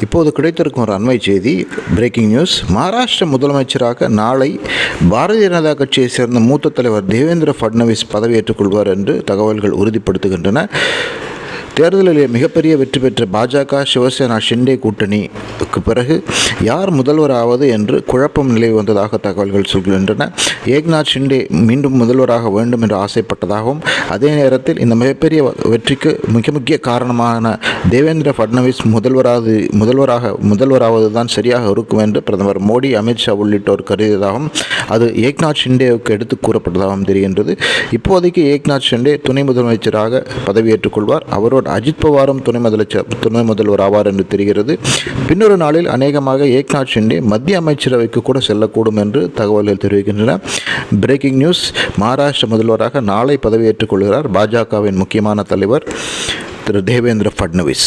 இப்போது கிடைத்திருக்கும் ஒரு அண்மை செய்தி, பிரேக்கிங் நியூஸ். மகாராஷ்டிர முதலமைச்சராக நாளை பாரதிய ஜனதா கட்சியை சேர்ந்த மூத்த தலைவர் தேவேந்திர ஃபட்னவிஸ் பதவியேற்றுக் கொள்வார் என்று தகவல்கள் உறுதிப்படுத்துகின்றன. தேர்தலிலே மிகப்பெரிய வெற்றி பெற்ற பாஜக சிவசேனா ஷிண்டே கூட்டணிக்கு பிறகு யார் முதல்வராவது என்று குழப்பம் நிலவி வந்ததாக தகவல்கள் சொல்கின்றன. ஏக்நாத் ஷிண்டே மீண்டும் முதல்வராக வேண்டும் என்று ஆசைப்பட்டதாகவும், அதே நேரத்தில் இந்த மிகப்பெரிய வெற்றிக்கு முக்கிய காரணமான தேவேந்திர ஃபட்னவிஸ் முதல்வராவது தான் சரியாக இருக்கும் என்று பிரதமர் மோடி, அமித்ஷா உள்ளிட்டோர் கருதியதாகவும், அது ஏக்நாத் ஷிண்டேவுக்கு எடுத்து கூறப்பட்டதாகவும் தெரிகின்றது. இப்போதைக்கு ஏக்நாத் ஷிண்டே துணை முதலமைச்சராக பதவியேற்றுக் கொள்வார். அவரோடு அஜித் பவாரும் துணை முதல்வர் ஆவார் என்று தெரிகிறது. பின்னொரு நாளில் அநேகமாக ஏக்நாத் ஷிண்டே மத்திய அமைச்சரவைக்கு கூட செல்லக்கூடும் என்று தகவல்கள் தெரிவிக்கின்றன. Breaking news. மகாராஷ்டிர முதல்வராக நாளை பதவியேற்றுக் கொள்கிறார் பாஜகவின் முக்கியமான தலைவர் திரு தேவேந்திர ஃபட்னவிஸ்.